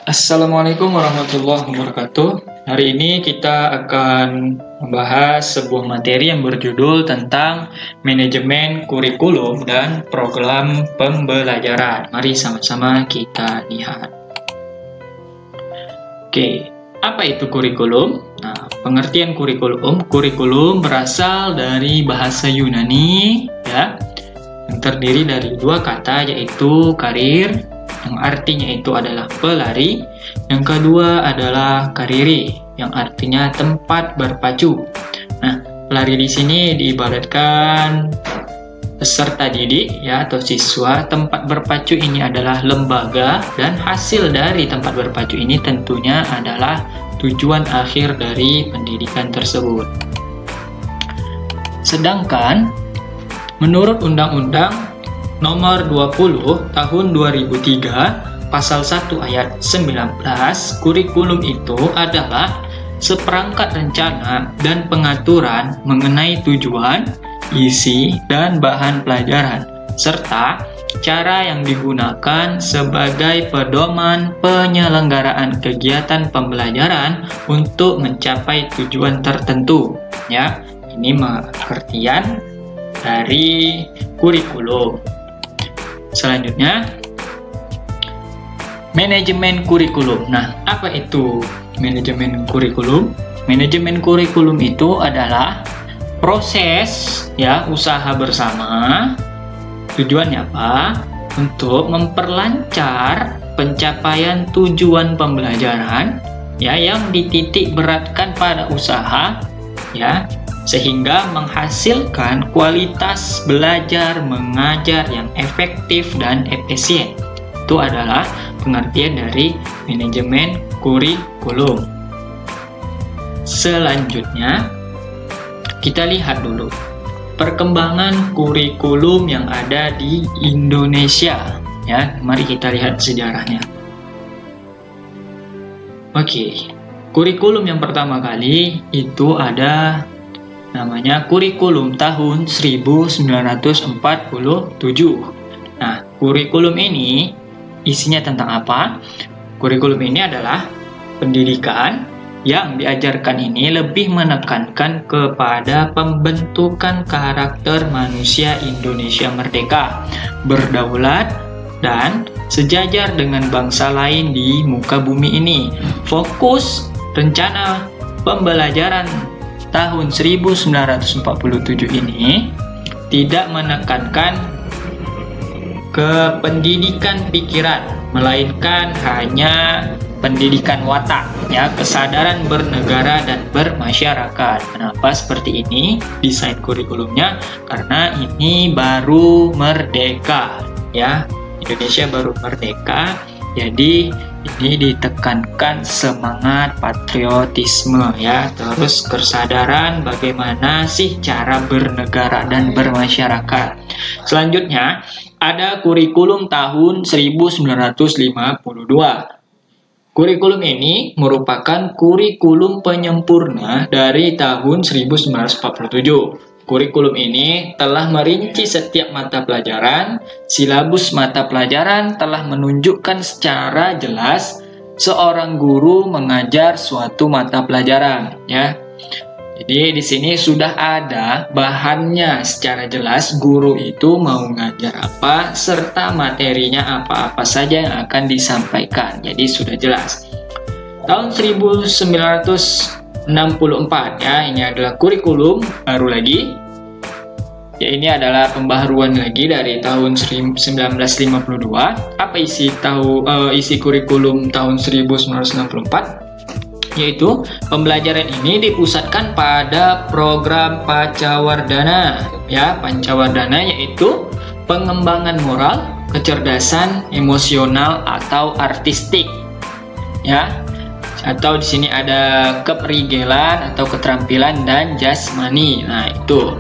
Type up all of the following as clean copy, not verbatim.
Assalamualaikum warahmatullahi wabarakatuh. Hari ini kita akan membahas sebuah materi yang berjudul tentang manajemen kurikulum dan program pembelajaran. Mari sama-sama kita lihat. Oke, apa itu kurikulum? Nah, pengertian kurikulum berasal dari bahasa Yunani, ya, yang terdiri dari dua kata yaitu karir, yang artinya itu adalah pelari. Yang kedua adalah kariri, yang artinya tempat berpacu. Nah, pelari di sini diibaratkan peserta didik, ya, atau siswa. Tempat berpacu ini adalah lembaga, dan hasil dari tempat berpacu ini tentunya adalah tujuan akhir dari pendidikan tersebut. Sedangkan menurut Undang-Undang Nomor 20 Tahun 2003 Pasal 1 Ayat 19, kurikulum itu adalah seperangkat rencana dan pengaturan mengenai tujuan, isi, dan bahan pelajaran, serta cara yang digunakan sebagai pedoman penyelenggaraan kegiatan pembelajaran untuk mencapai tujuan tertentu. Ya, ini pengertian dari kurikulum. Selanjutnya, manajemen kurikulum. Nah, apa itu manajemen kurikulum? Manajemen kurikulum itu adalah proses, ya, usaha bersama. Tujuannya apa? Untuk memperlancar pencapaian tujuan pembelajaran, ya, yang dititik beratkan pada usaha, ya, sehingga menghasilkan kualitas belajar mengajar yang efektif dan efisien. Itu adalah pengertian dari manajemen kurikulum. Selanjutnya, kita lihat dulu perkembangan kurikulum yang ada di Indonesia. Ya, mari kita lihat sejarahnya. Oke, kurikulum yang pertama kali itu ada namanya kurikulum tahun 1947. Nah, kurikulum ini isinya tentang apa? Kurikulum ini adalah pendidikan yang diajarkan ini lebih menekankan kepada pembentukan karakter manusia Indonesia merdeka, berdaulat, dan sejajar dengan bangsa lain di muka bumi ini. Fokus rencana pembelajaran tahun 1947 ini tidak menekankan ke pendidikan pikiran, melainkan hanya pendidikan watak, ya, kesadaran bernegara dan bermasyarakat. Kenapa seperti ini desain kurikulumnya? Karena ini baru merdeka, ya, Indonesia baru merdeka, jadi ini ditekankan semangat patriotisme, ya, terus kesadaran bagaimana sih cara bernegara dan bermasyarakat. Selanjutnya ada kurikulum tahun 1952. Kurikulum ini merupakan kurikulum penyempurna dari tahun 1947. Kurikulum ini telah merinci setiap mata pelajaran. Silabus mata pelajaran telah menunjukkan secara jelas seorang guru mengajar suatu mata pelajaran, ya. Jadi di sini sudah ada bahannya secara jelas, guru itu mau ngajar apa serta materinya apa-apa saja yang akan disampaikan. Jadi sudah jelas. Tahun 1964, ya, ini adalah kurikulum baru lagi. Ya, ini adalah pembaharuan lagi dari tahun 1952. Apa isi kurikulum tahun 1964? Yaitu pembelajaran ini dipusatkan pada program Pancawardhana, ya, Pancawardhana yaitu pengembangan moral, kecerdasan emosional atau artistik, ya. Atau di sini ada keprigelan atau keterampilan dan jasmani. Nah, itu.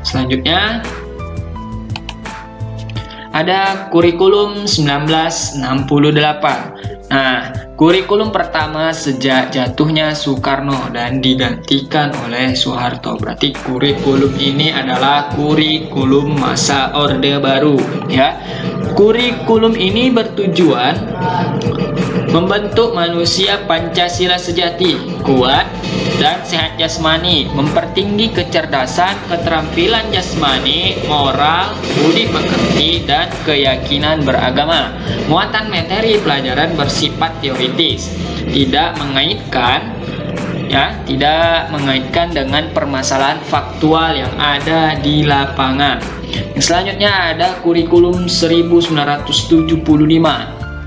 Selanjutnya ada kurikulum 1968. Nah, kurikulum pertama sejak jatuhnya Soekarno dan digantikan oleh Soeharto. Berarti kurikulum ini adalah kurikulum masa Orde Baru, ya. Kurikulum ini bertujuan membentuk manusia Pancasila sejati, kuat dan sehat jasmani, mempertinggi kecerdasan, keterampilan jasmani, moral, budi pekerti, dan keyakinan beragama. Muatan materi pelajaran bersifat teoritis, tidak mengaitkan dengan permasalahan faktual yang ada di lapangan. Yang selanjutnya ada kurikulum 1975.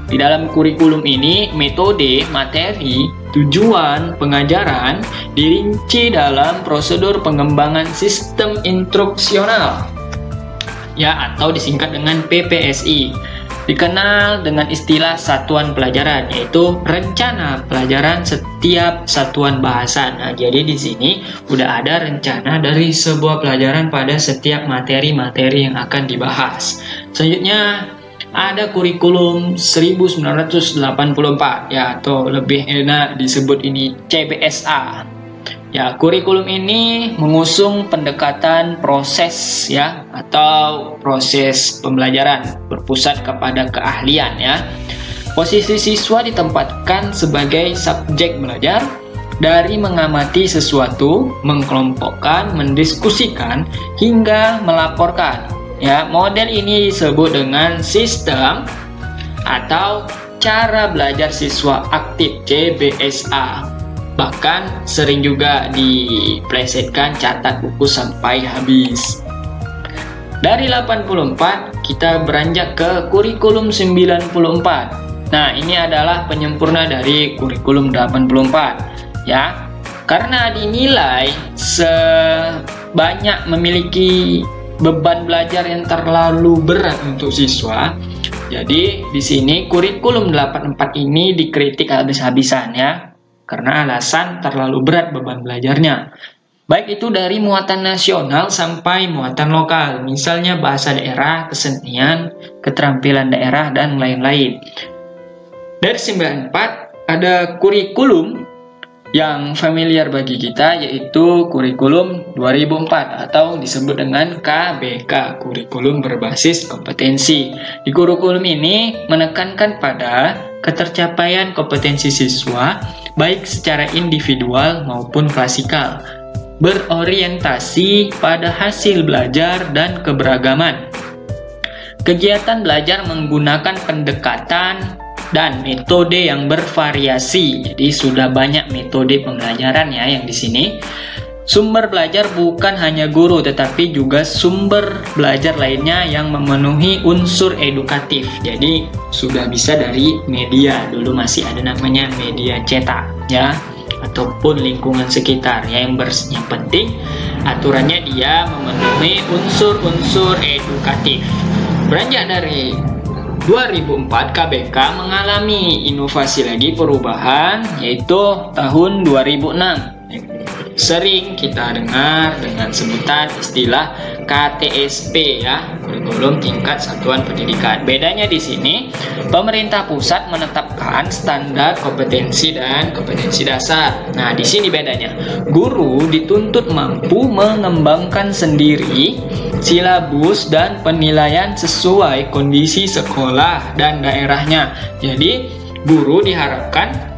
Di dalam kurikulum ini, metode, materi, tujuan pengajaran dirinci dalam prosedur pengembangan sistem instruksional, atau disingkat dengan PPSI. Dikenal dengan istilah satuan pelajaran, yaitu rencana pelajaran setiap satuan bahasa. Nah, jadi di sini udah ada rencana dari sebuah pelajaran pada setiap materi-materi yang akan dibahas. Selanjutnya ada kurikulum 1984, atau lebih enak disebut ini CBSA. Kurikulum ini mengusung pendekatan proses atau proses pembelajaran berpusat kepada keahlian. Posisi siswa ditempatkan sebagai subjek belajar dari mengamati sesuatu, mengkelompokkan, mendiskusikan hingga melaporkan. Model ini disebut dengan sistem atau cara belajar siswa aktif CBSA. Bahkan sering juga diplesetkan catat buku sampai habis. Dari 84 kita beranjak ke kurikulum 94. Nah, ini adalah penyempurna dari kurikulum 84 karena dinilai sebanyak memiliki beban belajar yang terlalu berat untuk siswa. Jadi di sini kurikulum 84 ini dikritik habis-habisan karena alasan terlalu berat beban belajarnya. Baik itu dari muatan nasional sampai muatan lokal, misalnya bahasa daerah, kesenian, keterampilan daerah, dan lain-lain. Dari 94 ada kurikulum yang familiar bagi kita, yaitu kurikulum 2004 atau disebut dengan KBK, kurikulum berbasis kompetensi. Di kurikulum ini menekankan pada ketercapaian kompetensi siswa baik secara individual maupun klasikal, berorientasi pada hasil belajar dan keberagaman. Kegiatan belajar menggunakan pendekatan dan metode yang bervariasi. Jadi sudah banyak metode pembelajaran yang di sini. Sumber belajar bukan hanya guru, tetapi juga sumber belajar lainnya yang memenuhi unsur edukatif. Jadi sudah bisa dari media. Dulu masih ada namanya media cetak ataupun lingkungan sekitar. Yang penting aturannya dia memenuhi unsur-unsur edukatif. Beranjak dari 2004 KBK mengalami inovasi lagi, perubahan, yaitu tahun 2006. Sering kita dengar dengan sebutan istilah KTSP kurikulum tingkat satuan pendidikan. Bedanya di sini, pemerintah pusat menetapkan standar kompetensi dan kompetensi dasar. Nah, di sini bedanya. Guru dituntut mampu mengembangkan sendiri silabus dan penilaian sesuai kondisi sekolah dan daerahnya. Jadi, guru diharapkan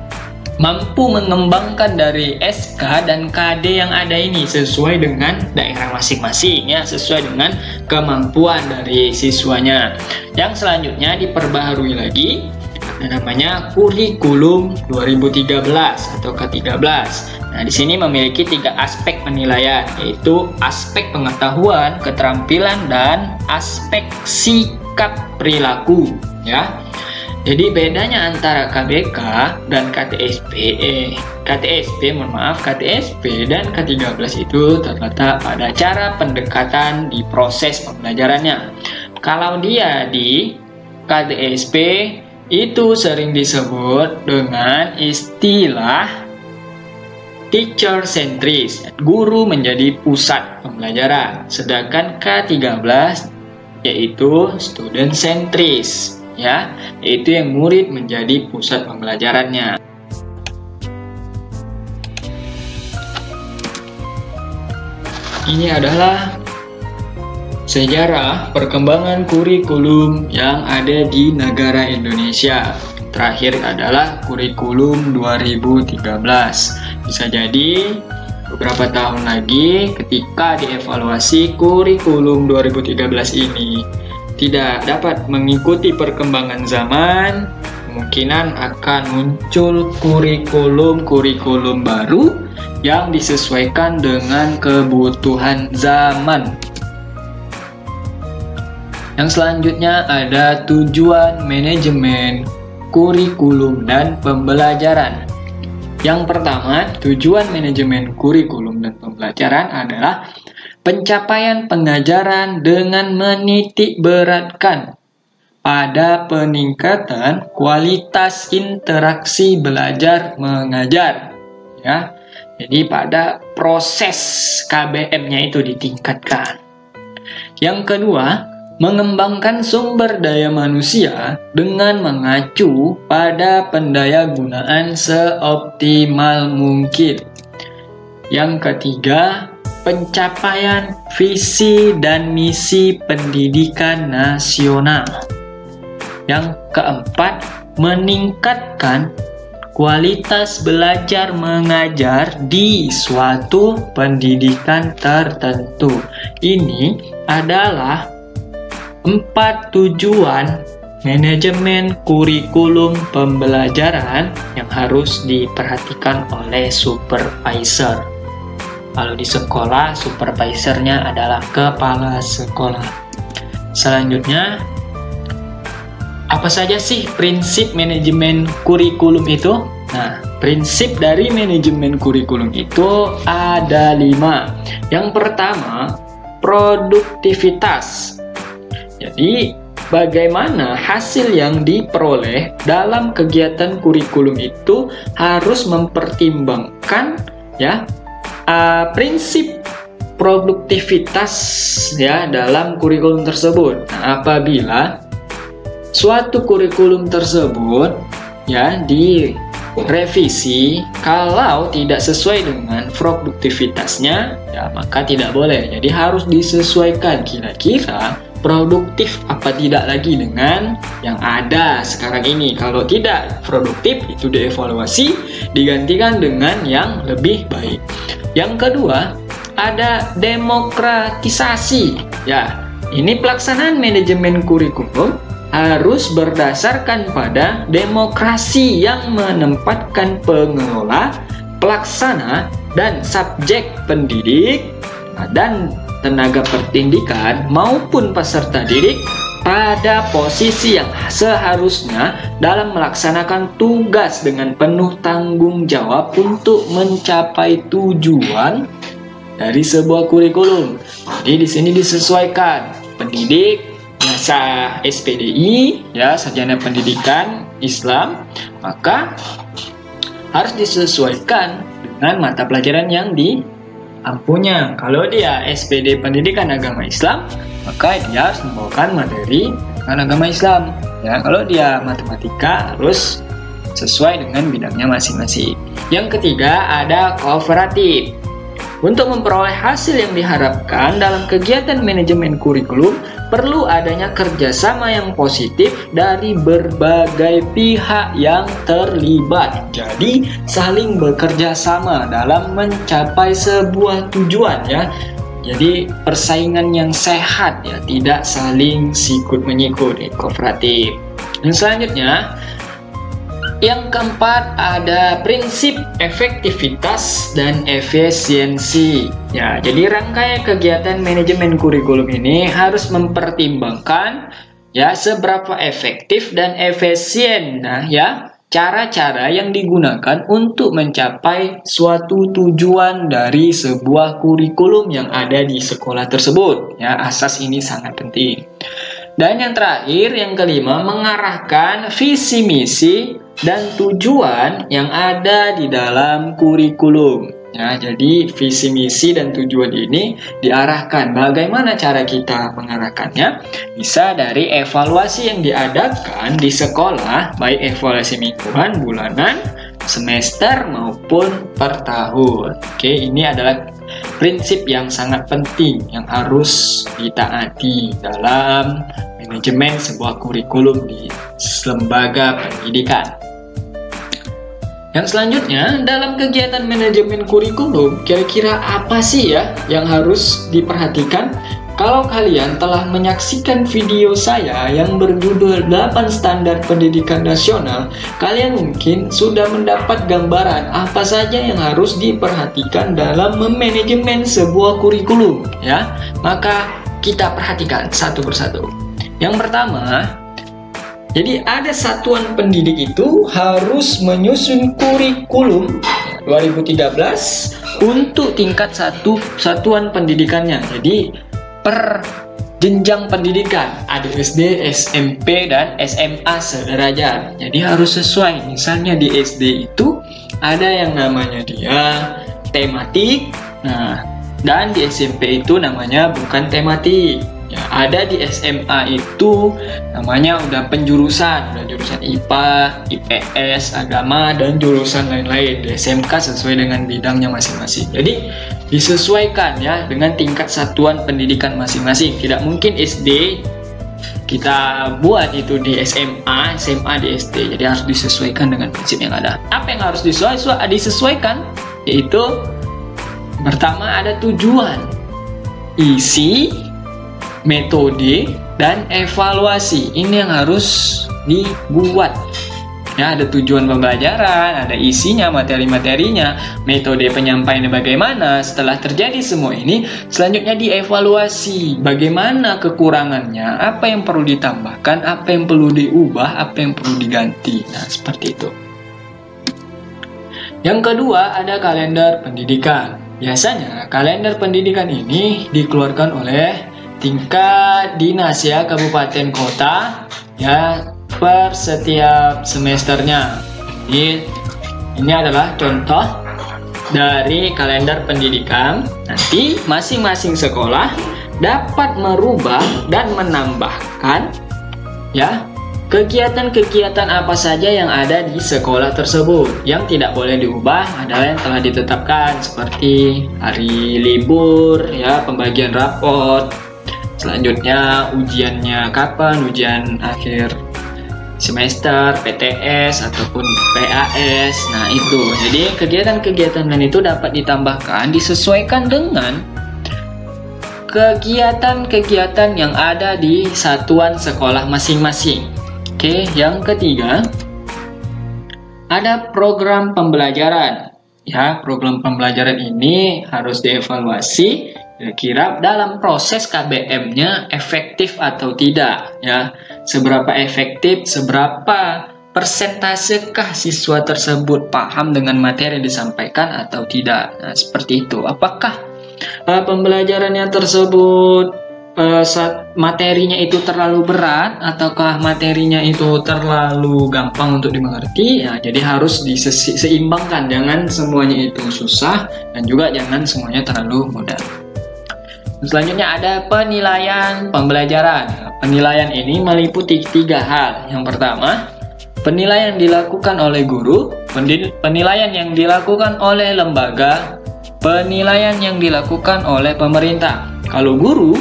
mampu mengembangkan dari SK dan KD yang ada ini sesuai dengan daerah masing-masing, sesuai dengan kemampuan dari siswanya. Yang selanjutnya diperbaharui lagi, ada namanya kurikulum 2013 atau ke-13. Nah, di sini memiliki 3 aspek penilaian, yaitu aspek pengetahuan, keterampilan, dan aspek sikap perilaku. Jadi bedanya antara KBK dan KTSP dan K13 itu terletak pada cara pendekatan di proses pembelajarannya. Kalau dia di KTSP itu sering disebut dengan istilah teacher centris, guru menjadi pusat pembelajaran. Sedangkan K13 yaitu student centris, yaitu yang murid menjadi pusat pembelajarannya. Ini adalah sejarah perkembangan kurikulum yang ada di negara Indonesia. terakhir adalah kurikulum 2013. Bisa jadi beberapa tahun lagi ketika dievaluasi kurikulum 2013 ini tidak dapat mengikuti perkembangan zaman, kemungkinan akan muncul kurikulum baru yang disesuaikan dengan kebutuhan zaman. Yang selanjutnya ada tujuan manajemen kurikulum dan pembelajaran. Yang pertama, tujuan manajemen kurikulum dan pembelajaran adalah pencapaian pengajaran dengan menitik beratkan pada peningkatan kualitas interaksi belajar mengajar. Ya, jadi pada proses KBM-nya itu ditingkatkan. Yang kedua, mengembangkan sumber daya manusia dengan mengacu pada pendayagunaan seoptimal mungkin. Yang ketiga, pencapaian visi dan misi pendidikan nasional. Yang keempat, meningkatkan kualitas belajar mengajar di suatu pendidikan tertentu. Ini adalah 4 tujuan manajemen kurikulum pembelajaran yang harus diperhatikan oleh supervisor. Kalau di sekolah, supervisornya adalah kepala sekolah. Selanjutnya, apa saja sih prinsip manajemen kurikulum itu? Nah, prinsip dari manajemen kurikulum itu ada 5. Yang pertama, produktivitas. Jadi, bagaimana hasil yang diperoleh dalam kegiatan kurikulum itu harus mempertimbangkan prinsip produktivitas dalam kurikulum tersebut. Nah, apabila suatu kurikulum tersebut direvisi kalau tidak sesuai dengan produktivitasnya, maka tidak boleh. Jadi harus disesuaikan kira-kira produktif apa tidak lagi dengan yang ada sekarang ini. Kalau tidak produktif, itu dievaluasi, digantikan dengan yang lebih baik. Yang kedua, ada demokratisasi. Ya, ini pelaksanaan manajemen kurikulum harus berdasarkan pada demokrasi yang menempatkan pengelola, pelaksana, dan subjek pendidik dan tenaga pendidikan maupun peserta didik pada posisi yang seharusnya dalam melaksanakan tugas dengan penuh tanggung jawab untuk mencapai tujuan dari sebuah kurikulum. Jadi di sini disesuaikan pendidik biasa SPDI, sarjana pendidikan Islam, maka harus disesuaikan dengan mata pelajaran yang diampunya. Kalau dia SPD Pendidikan Agama Islam, maka dia harus membawakan materi agama Islam. Kalau dia matematika, harus sesuai dengan bidangnya masing-masing. Yang ketiga, ada kooperatif. Untuk memperoleh hasil yang diharapkan dalam kegiatan manajemen kurikulum, perlu adanya kerjasama yang positif dari berbagai pihak yang terlibat. Jadi, saling bekerja sama dalam mencapai sebuah tujuan Jadi, persaingan yang sehat tidak saling sikut-menyikut, kooperatif. Dan selanjutnya, yang keempat ada prinsip efektivitas dan efisiensi. Jadi rangkaian kegiatan manajemen kurikulum ini harus mempertimbangkan seberapa efektif dan efisien cara-cara yang digunakan untuk mencapai suatu tujuan dari sebuah kurikulum yang ada di sekolah tersebut. Asas ini sangat penting. Dan yang terakhir, yang kelima, mengarahkan visi misi dan tujuan yang ada di dalam kurikulum. Jadi visi misi dan tujuan ini diarahkan. Bagaimana cara kita mengarahkannya? Bisa dari evaluasi yang diadakan di sekolah, baik evaluasi mingguan, bulanan, semester maupun per tahun. Ini adalah prinsip yang sangat penting yang harus ditaati dalam manajemen sebuah kurikulum di lembaga pendidikan. Yang selanjutnya, dalam kegiatan manajemen kurikulum, kira-kira apa sih ya yang harus diperhatikan? Kalau kalian telah menyaksikan video saya yang berjudul 8 Standar Pendidikan Nasional, kalian mungkin sudah mendapat gambaran apa saja yang harus diperhatikan dalam memanajemen sebuah kurikulum, ya. Maka kita perhatikan satu persatu. Yang pertama, jadi ada satuan pendidik itu harus menyusun kurikulum 2013 untuk tingkat satuan pendidikannya. Jadi per jenjang pendidikan ada SD, SMP, dan SMA sederajat. Jadi harus sesuai. Misalnya di SD itu ada yang namanya dia tematik. Nah, dan di SMP itu namanya bukan tematik. Ya, ada di SMA itu namanya udah penjurusan, udah jurusan IPA, IPS, agama, dan jurusan lain-lain. Di SMK sesuai dengan bidangnya masing-masing. Jadi disesuaikan ya dengan tingkat satuan pendidikan masing-masing. Tidak mungkin SD kita buat itu di SMA, SMA di SD. Jadi harus disesuaikan dengan prinsip yang ada. Apa yang harus disesuaikan? Yaitu pertama ada tujuan, isi, metode, dan evaluasi. Ini yang harus dibuat. Ya, ada tujuan pembelajaran, ada isinya, materi-materinya, metode penyampaiannya bagaimana. Setelah terjadi semua ini, selanjutnya dievaluasi. Bagaimana kekurangannya, apa yang perlu ditambahkan, apa yang perlu diubah, apa yang perlu diganti. Nah, seperti itu. Yang kedua, ada kalender pendidikan. Biasanya, kalender pendidikan ini dikeluarkan oleh tingkat dinas ya, kabupaten kota ya, per setiap semesternya. Jadi ini adalah contoh dari kalender pendidikan. Nanti masing-masing sekolah dapat merubah dan menambahkan ya kegiatan-kegiatan apa saja yang ada di sekolah tersebut. Yang tidak boleh diubah adalah yang telah ditetapkan, seperti hari libur ya, pembagian raport. Selanjutnya ujiannya kapan, ujian akhir semester, PTS ataupun PAS. Nah itu, jadi kegiatan-kegiatan lain itu dapat ditambahkan, disesuaikan dengan kegiatan-kegiatan yang ada di satuan sekolah masing-masing. Oke, yang ketiga ada program pembelajaran. Ya, program pembelajaran ini harus dievaluasi. Kira-kira dalam proses KBM-nya efektif atau tidak ya, seberapa efektif, seberapa persentasekah siswa tersebut paham dengan materi yang disampaikan atau tidak. Nah, seperti itu. Apakah pembelajarannya tersebut materinya itu terlalu berat ataukah materinya itu terlalu gampang untuk dimengerti ya, jadi harus diseimbangkan, jangan semuanya itu susah dan juga jangan semuanya terlalu mudah. Selanjutnya ada penilaian pembelajaran. Penilaian ini meliputi 3 hal. Yang pertama, penilaian dilakukan oleh guru, penilaian yang dilakukan oleh lembaga, penilaian yang dilakukan oleh pemerintah. Kalau guru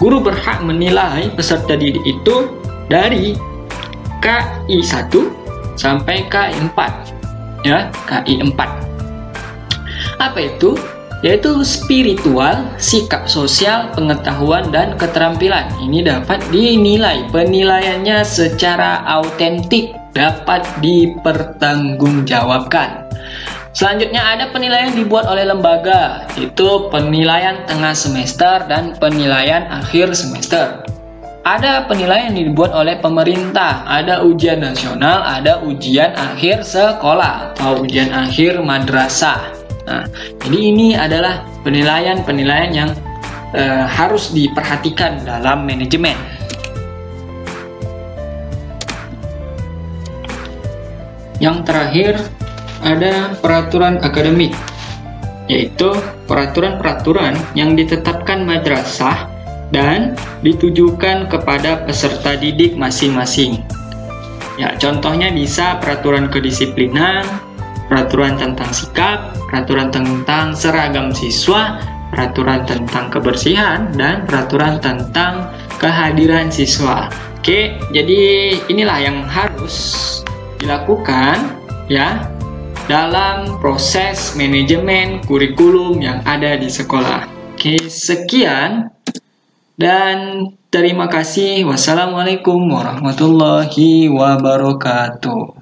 berhak menilai peserta didik itu dari KI 1 sampai KI 4. Ya, KI 4. Apa itu? Yaitu spiritual, sikap sosial, pengetahuan, dan keterampilan. Ini dapat dinilai, penilaiannya secara autentik, dapat dipertanggungjawabkan. Selanjutnya ada penilaian dibuat oleh lembaga, itu penilaian tengah semester dan penilaian akhir semester. Ada penilaian yang dibuat oleh pemerintah, ada ujian nasional, ada ujian akhir sekolah atau ujian akhir madrasah. Nah, jadi ini adalah penilaian-penilaian yang harus diperhatikan dalam manajemen. Yang terakhir ada peraturan akademik, yaitu peraturan-peraturan yang ditetapkan madrasah dan ditujukan kepada peserta didik masing-masing. Ya, contohnya bisa peraturan kedisiplinan, peraturan tentang sikap, peraturan tentang seragam siswa, peraturan tentang kebersihan, dan peraturan tentang kehadiran siswa. Oke, Oke, jadi inilah yang harus dilakukan ya dalam proses manajemen kurikulum yang ada di sekolah. Oke, sekian dan terima kasih. Wassalamualaikum warahmatullahi wabarakatuh.